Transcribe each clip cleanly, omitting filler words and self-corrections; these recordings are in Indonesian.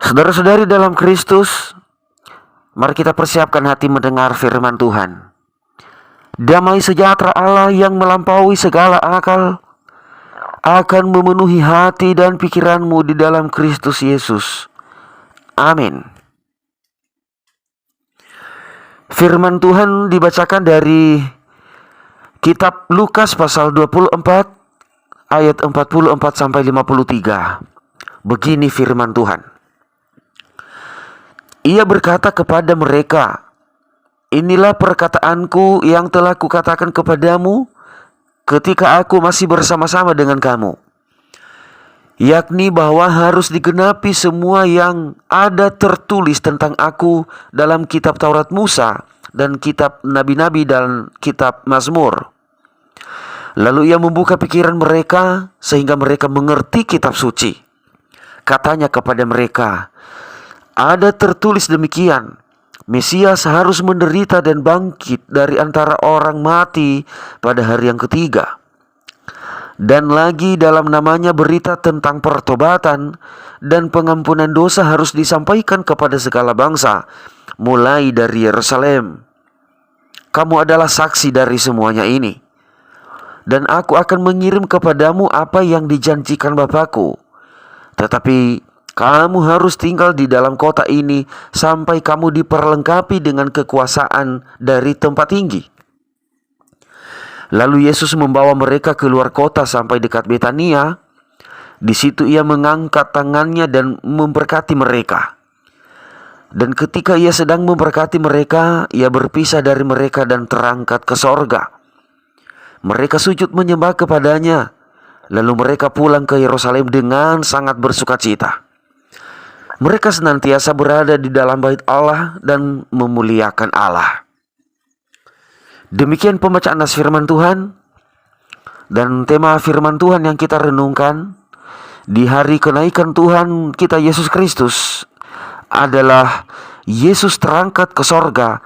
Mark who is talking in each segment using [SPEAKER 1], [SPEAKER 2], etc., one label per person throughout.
[SPEAKER 1] Saudara-saudari dalam Kristus, mari kita persiapkan hati mendengar firman Tuhan. Damai sejahtera Allah yang melampaui segala akal akan memenuhi hati dan pikiranmu di dalam Kristus Yesus. Amin. Firman Tuhan dibacakan dari kitab Lukas pasal 24 ayat 44 sampai 53. Begini firman Tuhan. Ia berkata kepada mereka, "Inilah perkataanku yang telah kukatakan kepadamu ketika aku masih bersama-sama dengan kamu, yakni bahwa harus digenapi semua yang ada tertulis tentang aku dalam kitab Taurat Musa dan kitab Nabi-Nabi dan kitab Mazmur." Lalu ia membuka pikiran mereka sehingga mereka mengerti kitab suci. Katanya kepada mereka, "Ada tertulis demikian, Mesias harus menderita dan bangkit dari antara orang mati pada hari yang ketiga. Dan lagi dalam namanya berita tentang pertobatan dan pengampunan dosa harus disampaikan kepada segala bangsa, mulai dari Yerusalem. Kamu adalah saksi dari semuanya ini. Dan aku akan mengirim kepadamu apa yang dijanjikan Bapakku. Tetapi kamu harus tinggal di dalam kota ini sampai kamu diperlengkapi dengan kekuasaan dari tempat tinggi." Lalu Yesus membawa mereka keluar kota sampai dekat Betania. Di situ ia mengangkat tangannya dan memberkati mereka. Dan ketika ia sedang memberkati mereka, ia berpisah dari mereka dan terangkat ke sorga. Mereka sujud menyembah kepadanya. Lalu mereka pulang ke Yerusalem dengan sangat bersukacita. Mereka senantiasa berada di dalam bait Allah dan memuliakan Allah. Demikian pembacaan nas firman Tuhan. Dan tema firman Tuhan yang kita renungkan di hari kenaikan Tuhan kita Yesus Kristus adalah Yesus terangkat ke sorga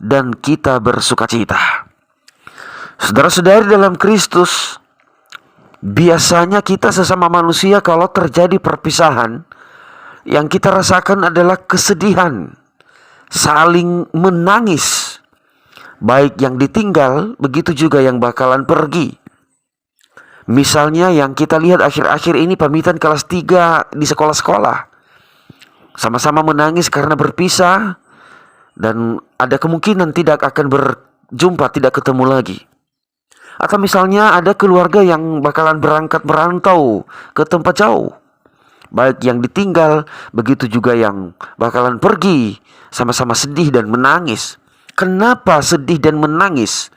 [SPEAKER 1] dan kita bersukacita. Saudara-saudari dalam Kristus, biasanya kita sesama manusia kalau terjadi perpisahan, yang kita rasakan adalah kesedihan, saling menangis. Baik yang ditinggal, begitu juga yang bakalan pergi. Misalnya yang kita lihat akhir-akhir ini pamitan kelas 3 di sekolah-sekolah. Sama-sama menangis karena berpisah, dan ada kemungkinan tidak akan berjumpa, tidak ketemu lagi. Atau misalnya ada keluarga yang bakalan berangkat merantau ke tempat jauh. Baik yang ditinggal, begitu juga yang bakalan pergi, sama-sama sedih dan menangis. Kenapa sedih dan menangis?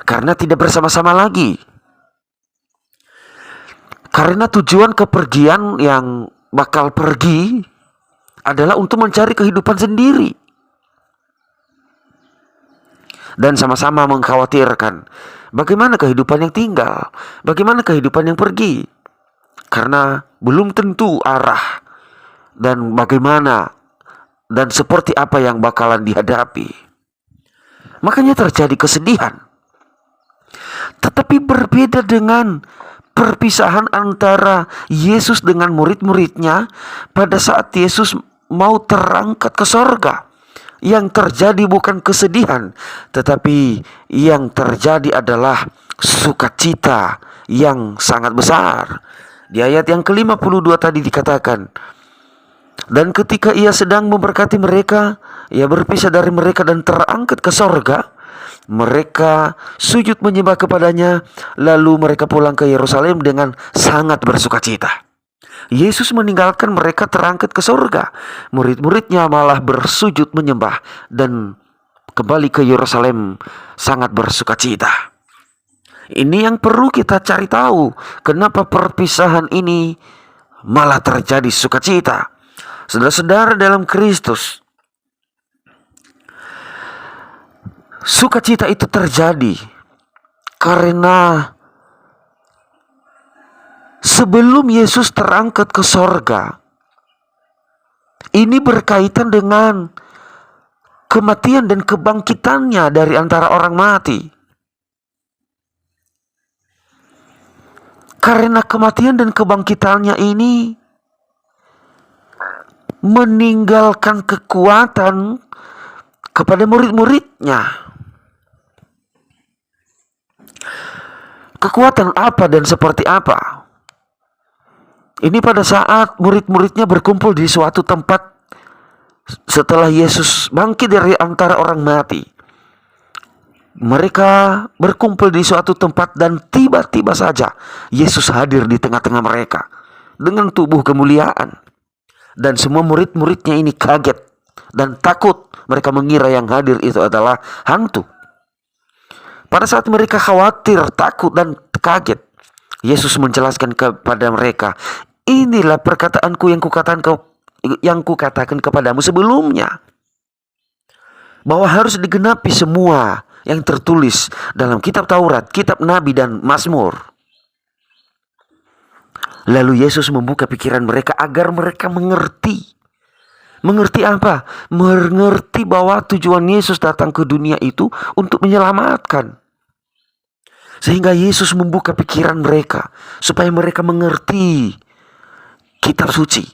[SPEAKER 1] Karena tidak bersama-sama lagi. Karena tujuan kepergian yang bakal pergi adalah untuk mencari kehidupan sendiri. Dan sama-sama mengkhawatirkan bagaimana kehidupan yang tinggal, bagaimana kehidupan yang pergi. Karena belum tentu arah dan bagaimana dan seperti apa yang bakalan dihadapi. Makanya terjadi kesedihan. Tetapi berbeda dengan perpisahan antara Yesus dengan murid-muridnya pada saat Yesus mau terangkat ke sorga. Yang terjadi bukan kesedihan, tetapi yang terjadi adalah sukacita yang sangat besar. Di ayat yang ke-52 tadi dikatakan, "Dan ketika ia sedang memberkati mereka, ia berpisah dari mereka dan terangkat ke sorga. Mereka sujud menyembah kepadanya, lalu mereka pulang ke Yerusalem dengan sangat bersukacita." Yesus meninggalkan mereka terangkat ke sorga. Murid-muridnya malah bersujud menyembah dan kembali ke Yerusalem sangat bersukacita. Ini yang perlu kita cari tahu. Kenapa perpisahan ini malah terjadi sukacita? Saudara-saudara dalam Kristus, sukacita itu terjadi karena sebelum Yesus terangkat ke sorga, ini berkaitan dengan kematian dan kebangkitannya dari antara orang mati. Karena kematian dan kebangkitannya ini meninggalkan kekuatan kepada murid-muridnya. Kekuatan apa dan seperti apa? Ini pada saat murid-muridnya berkumpul di suatu tempat setelah Yesus bangkit dari antara orang mati. Mereka berkumpul di suatu tempat dan tiba-tiba saja Yesus hadir di tengah-tengah mereka dengan tubuh kemuliaan. Dan semua murid-muridnya ini kaget dan takut. Mereka mengira yang hadir itu adalah hantu. Pada saat mereka khawatir, takut, dan kaget, Yesus menjelaskan kepada mereka, inilah perkataanku yang kukatakan kepadamu sebelumnya, bahwa harus digenapi semua yang tertulis dalam kitab Taurat, kitab Nabi, dan Mazmur. Lalu Yesus membuka pikiran mereka agar mereka mengerti. Mengerti apa? Mengerti bahwa tujuan Yesus datang ke dunia itu untuk menyelamatkan. Sehingga Yesus membuka pikiran mereka supaya mereka mengerti kitab suci.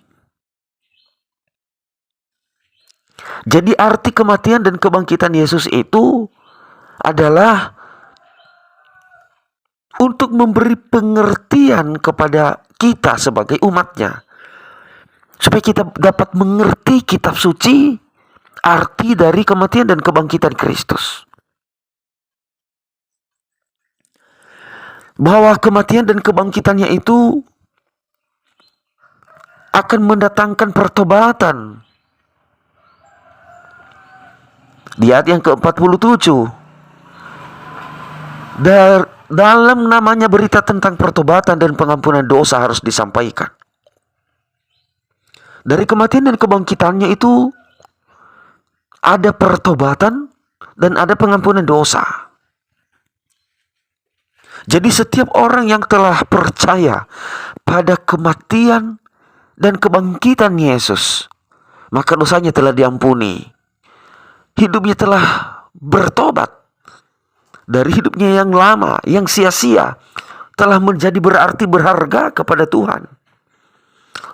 [SPEAKER 1] Jadi arti kematian dan kebangkitan Yesus itu adalah untuk memberi pengertian kepada kita sebagai umatnya. Supaya kita dapat mengerti kitab suci, arti dari kematian dan kebangkitan Kristus. Bahwa kematian dan kebangkitannya itu akan mendatangkan pertobatan. Di ayat yang ke-47. Dalam namanya berita tentang pertobatan dan pengampunan dosa harus disampaikan. Dari kematian dan kebangkitannya itu ada pertobatan dan ada pengampunan dosa. Jadi setiap orang yang telah percaya pada kematian dan kebangkitan Yesus, maka dosanya telah diampuni. Hidupnya telah bertobat dari hidupnya yang lama, yang sia-sia, telah menjadi berarti berharga kepada Tuhan.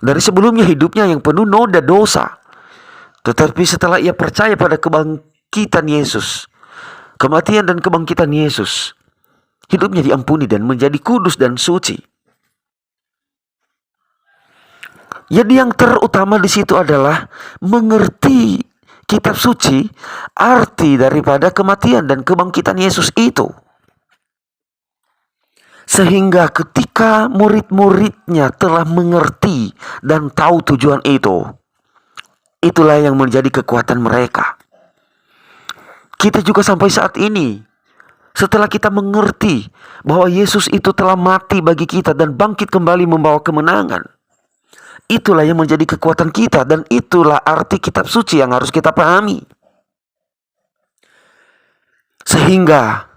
[SPEAKER 1] Dari sebelumnya hidupnya yang penuh noda dosa. Tetapi setelah ia percaya pada kebangkitan Yesus, kematian dan kebangkitan Yesus, hidupnya diampuni dan menjadi kudus dan suci. Jadi yang terutama di situ adalah mengerti kitab suci, arti daripada kematian dan kebangkitan Yesus itu. Sehingga ketika murid-muridnya telah mengerti dan tahu tujuan itu, itulah yang menjadi kekuatan mereka. Kita juga sampai saat ini, setelah kita mengerti bahwa Yesus itu telah mati bagi kita dan bangkit kembali membawa kemenangan, itulah yang menjadi kekuatan kita dan itulah arti kitab suci yang harus kita pahami. Sehingga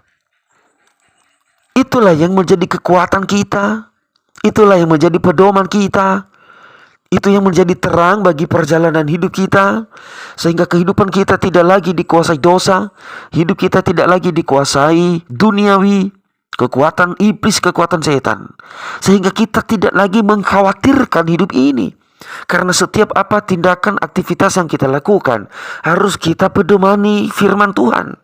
[SPEAKER 1] itulah yang menjadi kekuatan kita, itulah yang menjadi pedoman kita, itu yang menjadi terang bagi perjalanan hidup kita. Sehingga kehidupan kita tidak lagi dikuasai dosa, hidup kita tidak lagi dikuasai duniawi, kekuatan iblis, kekuatan setan. Sehingga kita tidak lagi mengkhawatirkan hidup ini. Karena setiap apa tindakan aktivitas yang kita lakukan harus kita pedomani firman Tuhan.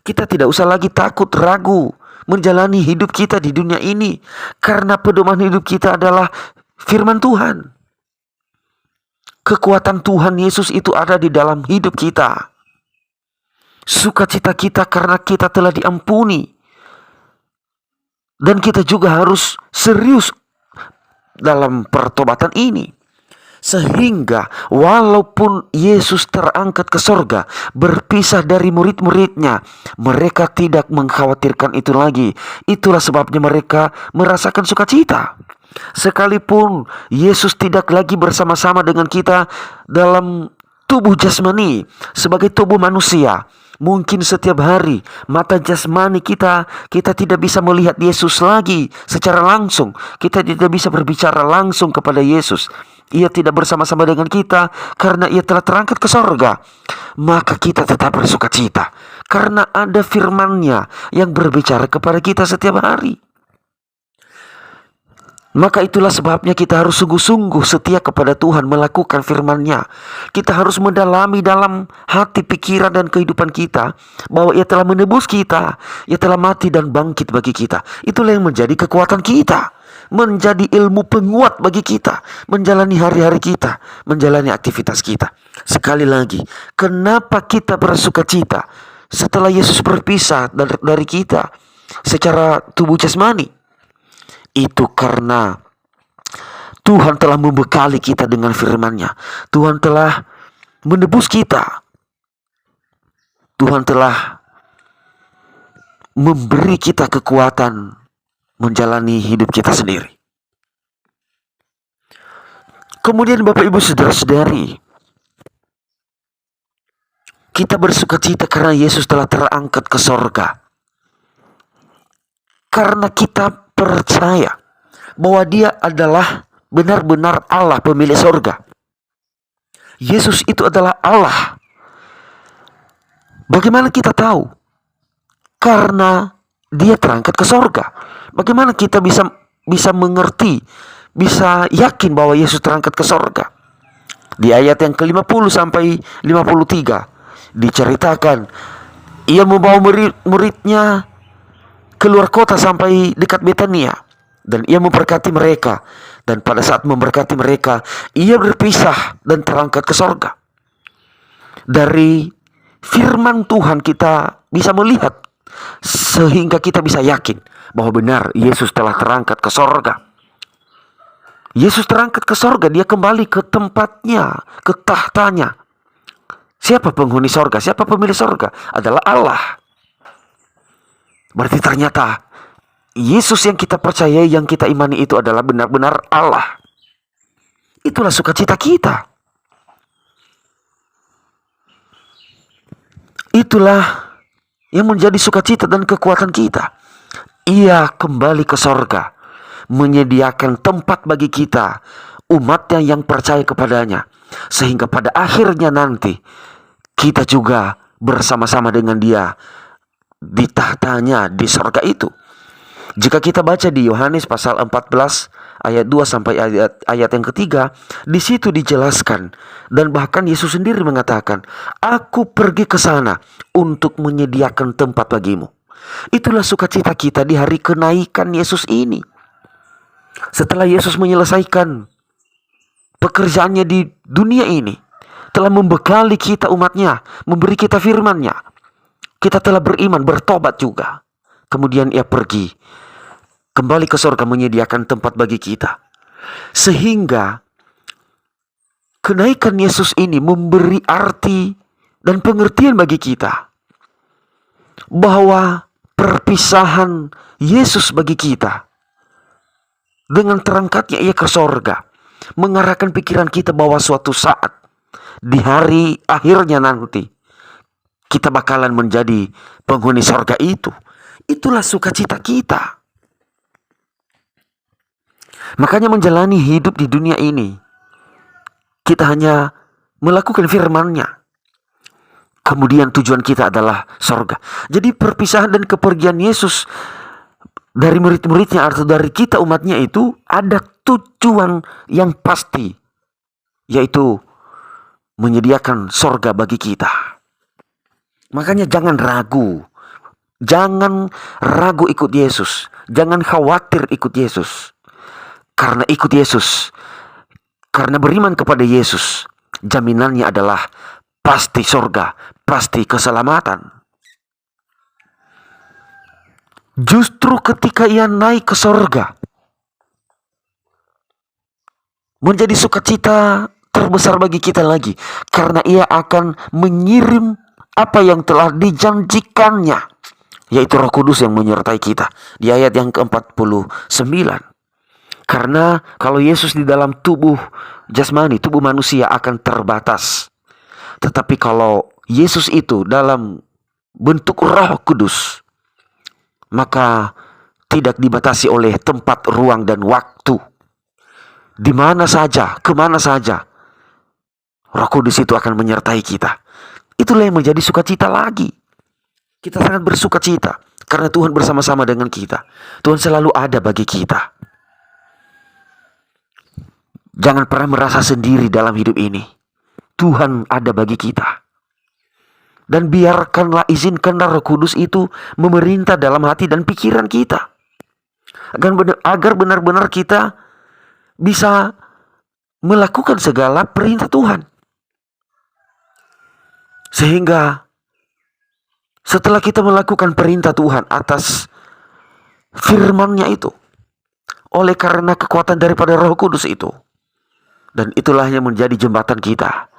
[SPEAKER 1] Kita tidak usah lagi takut, ragu menjalani hidup kita di dunia ini. Karena pedoman hidup kita adalah firman Tuhan. Kekuatan Tuhan Yesus itu ada di dalam hidup kita. Sukacita kita karena kita telah diampuni. Dan kita juga harus serius dalam pertobatan ini. Sehingga walaupun Yesus terangkat ke sorga, berpisah dari murid-muridnya, mereka tidak mengkhawatirkan itu lagi. Itulah sebabnya mereka merasakan sukacita. Sekalipun Yesus tidak lagi bersama-sama dengan kita dalam tubuh jasmani sebagai tubuh manusia. Mungkin setiap hari mata jasmani kita tidak bisa melihat Yesus lagi secara langsung. Kita tidak bisa berbicara langsung kepada Yesus. Ia tidak bersama-sama dengan kita karena ia telah terangkat ke sorga. Maka kita tetap bersuka cita karena ada firman-Nya yang berbicara kepada kita setiap hari. Maka itulah sebabnya kita harus sungguh-sungguh setia kepada Tuhan, melakukan firman-Nya. Kita harus mendalami dalam hati, pikiran, dan kehidupan kita bahwa Ia telah menebus kita, Ia telah mati dan bangkit bagi kita. Itulah yang menjadi kekuatan kita, menjadi ilmu penguat bagi kita, menjalani hari-hari kita, menjalani aktivitas kita. Sekali lagi, kenapa kita bersukacita setelah Yesus berpisah dari kita secara tubuh jasmani? Itu karena Tuhan telah membekali kita dengan firman-Nya. Tuhan telah menebus kita. Tuhan telah memberi kita kekuatan menjalani hidup kita sendiri. Kemudian Bapak Ibu Saudara-saudari, kita bersukacita karena Yesus telah terangkat ke sorga. Karena kita percaya bahwa Dia adalah benar-benar Allah, pemilik sorga. Yesus itu adalah Allah. Bagaimana kita tahu? Karena Dia terangkat ke sorga. Bagaimana kita bisa mengerti, bisa yakin bahwa Yesus terangkat ke sorga? Di ayat yang ke-50 sampai 53 diceritakan, Ia membawa murid-muridnya keluar kota sampai dekat Betania, dan Ia memberkati mereka. Dan pada saat memberkati mereka, Ia berpisah dan terangkat ke sorga. Dari firman Tuhan kita bisa melihat, sehingga kita bisa yakin bahwa benar Yesus telah terangkat ke sorga. Yesus terangkat ke sorga, Dia kembali ke tempatnya, ke tahtanya. Siapa penghuni sorga? Siapa pemilik sorga? Adalah Allah. Berarti ternyata Yesus yang kita percayai, yang kita imani itu adalah benar-benar Allah. Itulah sukacita kita. Itulah yang menjadi sukacita dan kekuatan kita. Ia kembali ke sorga, menyediakan tempat bagi kita, umatnya yang percaya kepadanya. Sehingga pada akhirnya nanti, kita juga bersama-sama dengan Dia di tahtanya di sorga itu. Jika kita baca di Yohanes pasal 14 ayat 2 sampai ayat yang ketiga, di situ dijelaskan, dan bahkan Yesus sendiri mengatakan, "Aku pergi ke sana untuk menyediakan tempat bagimu." Itulah sukacita kita di hari kenaikan Yesus ini. Setelah Yesus menyelesaikan pekerjaannya di dunia ini, telah membekali kita umatnya, memberi kita firman-Nya. Kita telah beriman, bertobat juga. Kemudian Ia pergi kembali ke surga menyediakan tempat bagi kita. Sehingga kenaikan Yesus ini memberi arti dan pengertian bagi kita bahwa perpisahan Yesus bagi kita dengan terangkatnya Ia ke surga mengarahkan pikiran kita bahwa suatu saat di hari akhirnya nanti kita bakalan menjadi penghuni surga itu. Itulah sukacita kita. Makanya menjalani hidup di dunia ini, kita hanya melakukan firman-Nya. Kemudian tujuan kita adalah surga. Jadi perpisahan dan kepergian Yesus dari murid-muridnya atau dari kita umatnya itu ada tujuan yang pasti, yaitu menyediakan surga bagi kita. Makanya jangan ragu. Jangan ragu ikut Yesus. Jangan khawatir ikut Yesus. Karena ikut Yesus, karena beriman kepada Yesus, jaminannya adalah pasti surga, pasti keselamatan. Justru ketika Ia naik ke surga, menjadi sukacita terbesar bagi kita lagi. Karena Ia akan mengirim apa yang telah dijanjikannya, yaitu Roh Kudus yang menyertai kita. Di ayat yang ke-49. Karena kalau Yesus di dalam tubuh jasmani, tubuh manusia akan terbatas. Tetapi kalau Yesus itu dalam bentuk Roh Kudus, maka tidak dibatasi oleh tempat, ruang, dan waktu. Di mana saja, kemana saja, Roh Kudus itu akan menyertai kita. Itulah yang menjadi sukacita lagi. Kita sangat bersukacita karena Tuhan bersama-sama dengan kita. Tuhan selalu ada bagi kita. Jangan pernah merasa sendiri dalam hidup ini. Tuhan ada bagi kita. Dan biarkanlah, izinkanlah Roh Kudus itu memerintah dalam hati dan pikiran kita. Agar benar-benar kita bisa melakukan segala perintah Tuhan. Sehingga setelah kita melakukan perintah Tuhan atas firman-Nya itu, oleh karena kekuatan daripada Roh Kudus itu, dan itulah yang menjadi jembatan kita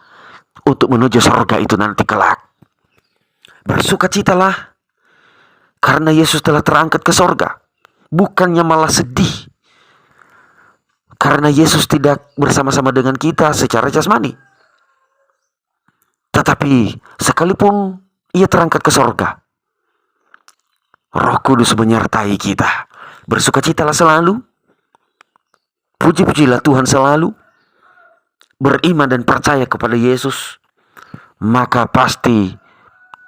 [SPEAKER 1] untuk menuju surga itu nanti kelak. Bersukacitalah karena Yesus telah terangkat ke surga. Bukannya malah sedih karena Yesus tidak bersama-sama dengan kita secara jasmani. Tetapi sekalipun Ia terangkat ke surga, Roh Kudus menyertai kita. Bersukacitalah selalu. Puji-pujilah Tuhan selalu. Beriman dan percaya kepada Yesus, maka pasti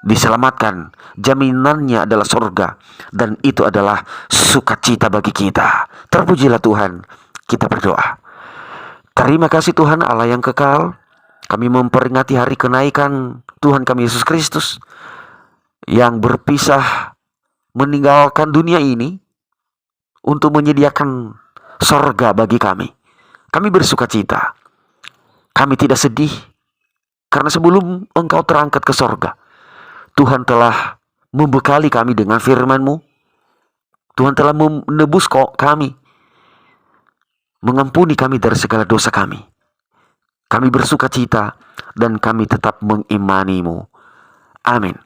[SPEAKER 1] diselamatkan. Jaminannya adalah surga, dan itu adalah sukacita bagi kita. Terpujilah Tuhan. Kita berdoa. Terima kasih Tuhan Allah yang kekal. Kami memperingati hari kenaikan Tuhan kami Yesus Kristus yang berpisah meninggalkan dunia ini untuk menyediakan surga bagi kami. Kami bersukacita. Kami tidak sedih karena sebelum Engkau terangkat ke surga, Tuhan telah membekali kami dengan firman-Mu. Tuhan telah menebus kami, mengampuni kami dari segala dosa kami. Kami bersukacita dan kami tetap mengimani-Mu. Amin.